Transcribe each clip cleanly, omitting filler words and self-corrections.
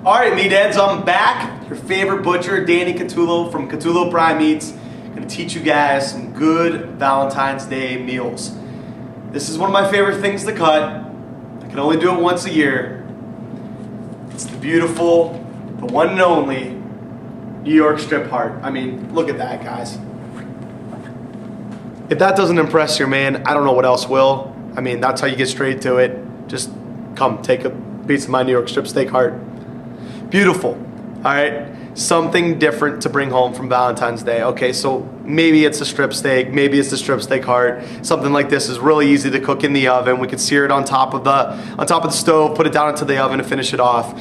Alright, meatheads, I'm back. Your favorite butcher, Danny Catullo from Catullo Prime Meats. Gonna teach you guys some good Valentine's Day meals. This is one of my favorite things to cut. I can only do it once a year. It's the beautiful, the one and only New York strip heart. I mean, look at that, guys. If that doesn't impress your man, I don't know what else will. I mean, that's how you get straight to it. Just come take a piece of my New York strip steak heart. Beautiful, all right? Something different to bring home from Valentine's Day. Okay, so maybe it's a strip steak, maybe it's the strip steak heart. Something like this is really easy to cook in the oven. We could sear it on top of the stove, put it down into the oven and finish it off.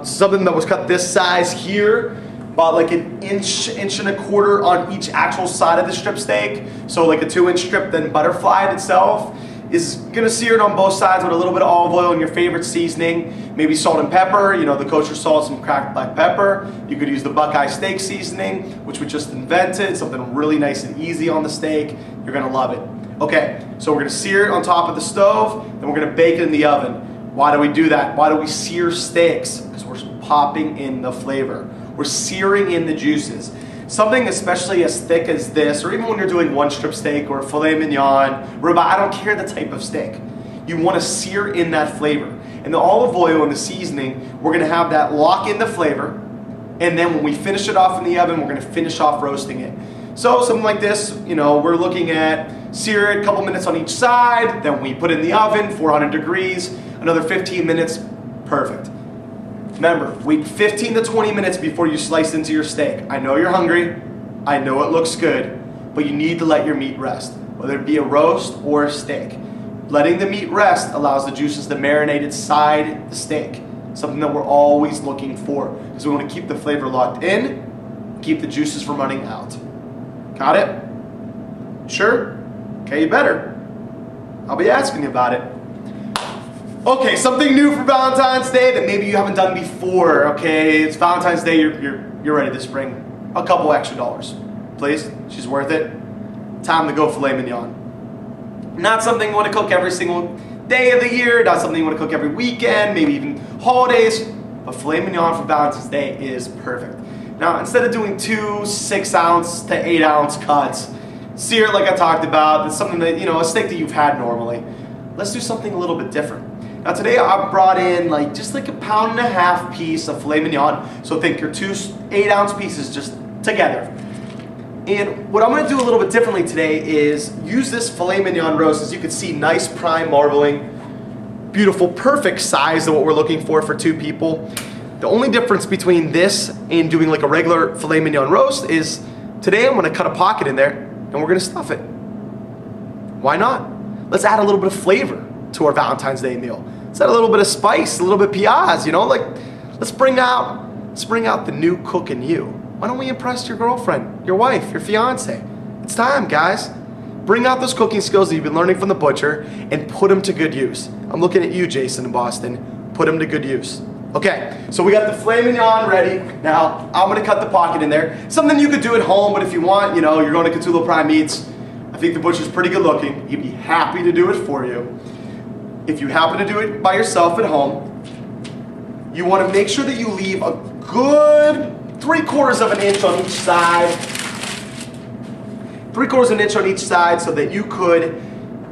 Something that was cut this size here, about like an inch and a quarter on each actual side of the strip steak. So like a 2-inch strip, then butterfly itself. Is gonna sear it on both sides with a little bit of olive oil and your favorite seasoning, maybe salt and pepper, you know, the kosher salt, some cracked black pepper. You could use the Buckeye steak seasoning, which we just invented, something really nice and easy on the steak. You're gonna love it. Okay, so we're gonna sear it on top of the stove, then we're gonna bake it in the oven. Why do we do that? Why do we sear steaks? Because we're popping in the flavor. We're searing in the juices. Something especially as thick as this, or even when you're doing one strip steak or a filet mignon, ribeye, I don't care the type of steak. You want to sear in that flavor. And the olive oil and the seasoning, we're going to have that lock in the flavor. And then when we finish it off in the oven, we're going to finish off roasting it. So something like this, you know, we're looking at sear it a couple minutes on each side, then we put it in the oven, 400 degrees, another 15 minutes, perfect. Remember, wait 15 to 20 minutes before you slice into your steak. I know you're hungry, I know it looks good, but you need to let your meat rest, whether it be a roast or a steak. Letting the meat rest allows the juices to marinate inside the steak, something that we're always looking for, because we want to keep the flavor locked in, keep the juices from running out. Got it? Sure? Okay, you better. I'll be asking you about it. Okay, something new for Valentine's Day that maybe you haven't done before. Okay, it's Valentine's Day, you're ready to spring a couple extra dollars. Please, she's worth it. Time to go filet mignon. Not something you want to cook every single day of the year, not something you want to cook every weekend, maybe even holidays, but filet mignon for Valentine's Day is perfect. Now, instead of doing 2 6-ounce to 8-ounce cuts, sear it like I talked about, it's something that, you know, a steak that you've had normally. Let's do something a little bit different. Now today I brought in just like a 1.5 pound piece of filet mignon. So think your 2 8-ounce pieces just together. And what I'm gonna do a little bit differently today is use this filet mignon roast. As you can see, nice prime marbling, beautiful, perfect size of what we're looking for 2 people. The only difference between this and doing like a regular filet mignon roast is today I'm gonna cut a pocket in there and we're gonna stuff it. Why not? Let's add a little bit of flavor to our Valentine's Day meal. Let's add a little bit of spice, a little bit of piaz, you know, let's bring out the new cook in you. Why don't we impress your girlfriend, your wife, your fiance? It's time, guys. Bring out those cooking skills that you've been learning from the butcher and put them to good use. I'm looking at you, Jason in Boston. Put them to good use. Okay, so we got the filet mignon ready. Now, I'm gonna cut the pocket in there. Something you could do at home, but if you want, you know, you're going to Catullo Prime Meats. I think the butcher's pretty good looking. He'd be happy to do it for you. If you happen to do it by yourself at home, you want to make sure that you leave a good 3/4 of an inch on each side. 3/4 of an inch on each side so that you could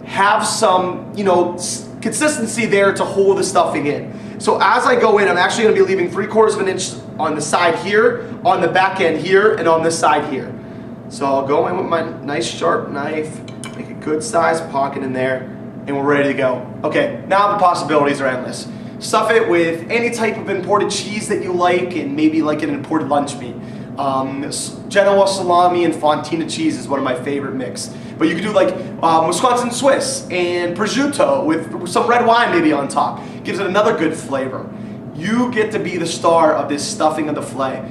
have some, you know, consistency there to hold the stuffing in. So as I go in, I'm actually going to be leaving 3/4 of an inch on the side here, on the back end here, and on this side here. So I'll go in with my nice sharp knife, make a good sized pocket in there, and we're ready to go. Okay, now the possibilities are endless. Stuff it with any type of imported cheese that you like, and maybe like an imported lunch meat. Genoa salami and fontina cheese is one of my favorite mix. But you could do like Wisconsin Swiss and prosciutto with some red wine maybe on top. Gives it another good flavor. You get to be the star of this stuffing of the filet.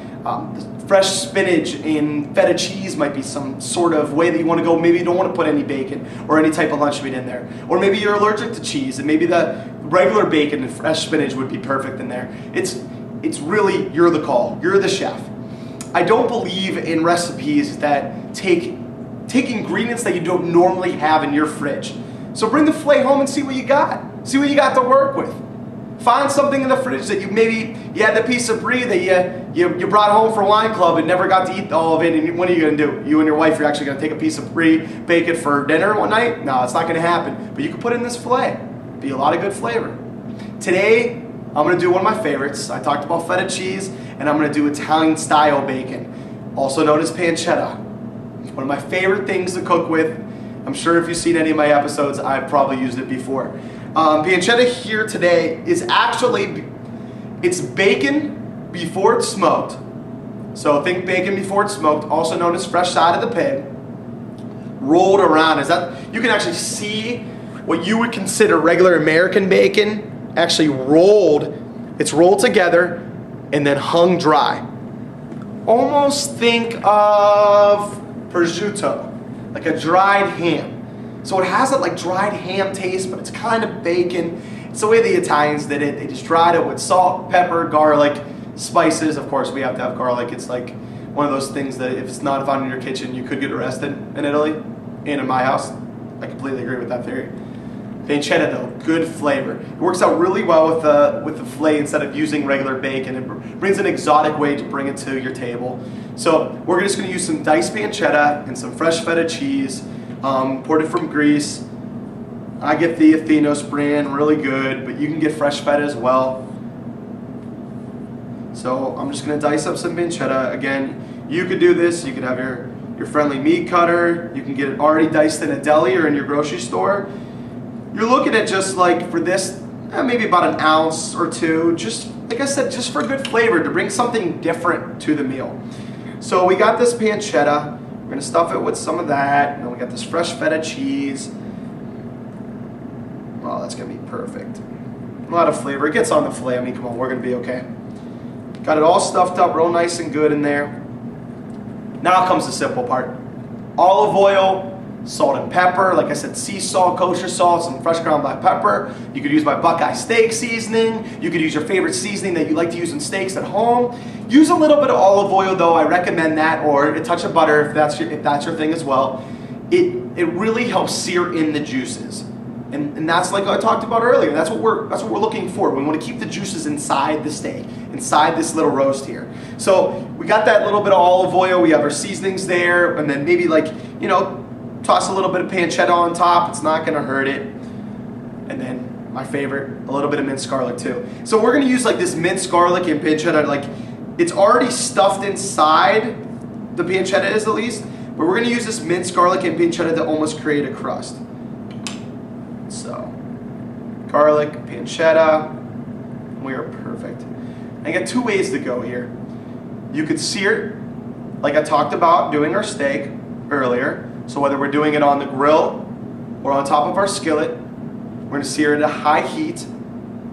Fresh spinach and feta cheese might be some sort of way that you want to go. Maybe you don't want to put any bacon or any type of lunch meat in there. Or maybe you're allergic to cheese and maybe the regular bacon and fresh spinach would be perfect in there. It's really, you're the call. You're the chef. I don't believe in recipes that take ingredients that you don't normally have in your fridge. So bring the filet home and see what you got. See what you got to work with. Find something in the fridge that you had the piece of brie that you brought home for wine club and never got to eat all of it. And what are you going to do? You and your wife, you're actually going to take a piece of brie, bake it for dinner one night? No, it's not going to happen. But you can put it in this filet. Be a lot of good flavor. Today, I'm going to do one of my favorites. I talked about feta cheese, and I'm going to do Italian style bacon, also known as pancetta. It's one of my favorite things to cook with. I'm sure if you've seen any of my episodes, I've probably used it before. Pancetta here today is actually, it's bacon before it's smoked. So think bacon before it's smoked, also known as fresh side of the pig, rolled around. You can actually see what you would consider regular American bacon, actually rolled. It's rolled together and then hung dry. Almost think of prosciutto, like a dried ham. So it has that like dried ham taste, but it's kind of bacon. It's the way the Italians did it. They just dried it with salt, pepper, garlic, spices. Of course, we have to have garlic. It's like one of those things that if it's not found in your kitchen, you could get arrested in Italy and in my house. I completely agree with that theory. Pancetta though, good flavor. It works out really well with the filet instead of using regular bacon. It brings an exotic way to bring it to your table. So we're just going to use some diced pancetta and some fresh feta cheese. Imported from Greece. I get the Athenos brand, really good, but you can get fresh feta as well. So I'm just going to dice up some pancetta. Again, you could do this. You could have your friendly meat cutter. You can get it already diced in a deli or in your grocery store. You're looking at just like for this, maybe about an ounce or two. Just like I said, just for good flavor, to bring something different to the meal. So we got this pancetta. We're going to stuff it with some of that. And we got this fresh feta cheese. Oh, that's going to be perfect. A lot of flavor. It gets on the filet. I mean, come on, we're going to be okay. Got it all stuffed up real nice and good in there. Now comes the simple part. Olive oil, salt and pepper. Like I said, sea salt, kosher salt, some fresh ground black pepper. You could use my Buckeye steak seasoning. You could use your favorite seasoning that you like to use in steaks at home. Use a little bit of olive oil though, I recommend that, or a touch of butter if that's your thing as well. It really helps sear in the juices. And that's like I talked about earlier. That's what we're looking for. We want to keep the juices inside the steak, inside this little roast here. So we got that little bit of olive oil. We have our seasonings there, and then maybe toss a little bit of pancetta on top. It's not going to hurt it. And then my favorite, a little bit of minced garlic too. So we're going to use like this minced garlic and pancetta. It's already stuffed inside, the pancetta is at least, but we're going to use this minced garlic and pancetta to almost create a crust. So, garlic, pancetta, we are perfect. I got two ways to go here. You could sear it, like I talked about doing our steak earlier. So whether we're doing it on the grill or on top of our skillet, we're going to sear it at high heat,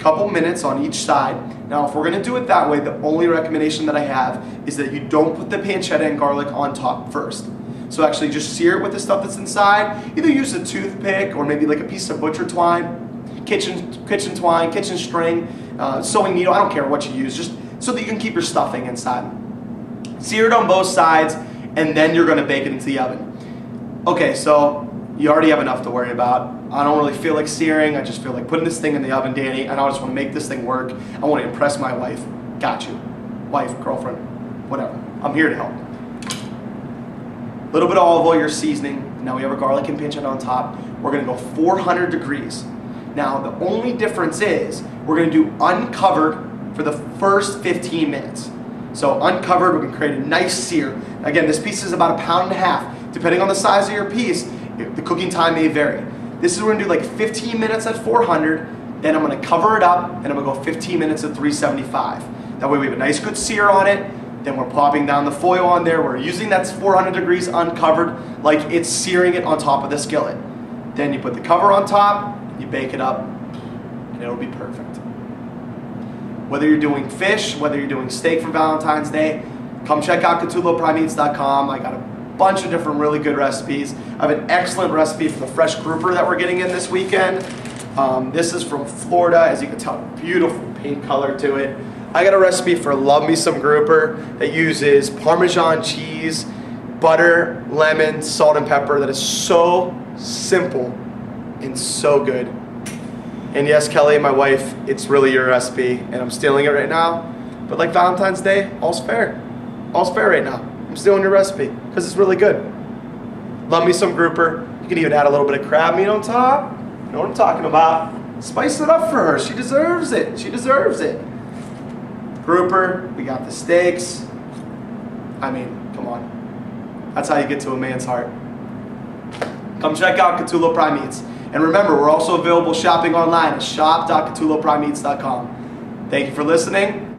couple minutes on each side. Now, if we're going to do it that way, the only recommendation that I have is that you don't put the pancetta and garlic on top first. So actually just sear it with the stuff that's inside. Either use a toothpick or maybe like a piece of butcher twine, kitchen twine, kitchen string, sewing needle, I don't care what you use, just so that you can keep your stuffing inside. Sear it on both sides, and then you're going to bake it into the oven. Okay, so you already have enough to worry about. I don't really feel like searing. I just feel like putting this thing in the oven, Danny, and I just want to make this thing work. I want to impress my wife. Got you. Wife, girlfriend, whatever. I'm here to help. A little bit of olive oil, your seasoning. Now we have our garlic and pancetta on top. We're going to go 400 degrees. Now the only difference is we're going to do uncovered for the first 15 minutes. So uncovered, we're going to create a nice sear. Again, this piece is about 1.5 pounds. Depending on the size of your piece, the cooking time may vary. This is we're going to do like 15 minutes at 400, then I'm going to cover it up, and I'm going to go 15 minutes at 375. That way we have a nice good sear on it. Then we're popping down the foil on there. We're using that 400 degrees uncovered like it's searing it on top of the skillet. Then you put the cover on top, you bake it up, and it'll be perfect. Whether you're doing fish, whether you're doing steak for Valentine's Day, come check out CatulloPrimeEats.com. I got a bunch of different really good recipes. I have an excellent recipe for the fresh grouper that we're getting in this weekend. This is from Florida, as you can tell, beautiful pink color to it. I got a recipe for Love Me Some Grouper that uses Parmesan cheese, butter, lemon, salt, and pepper that is so simple and so good. And yes, Kelly, my wife, it's really your recipe, and I'm stealing it right now. But like Valentine's Day, all's fair. All's fair right now. I'm stealing your recipe because it's really good. Love me some grouper. You can even add a little bit of crab meat on top. You know what I'm talking about. Spice it up for her. She deserves it. She deserves it. Grouper. We got the steaks. I mean, come on. That's how you get to a man's heart. Come check out Catullo Prime Meats. And remember, we're also available shopping online at shop.catulloprimemeats.com. Thank you for listening.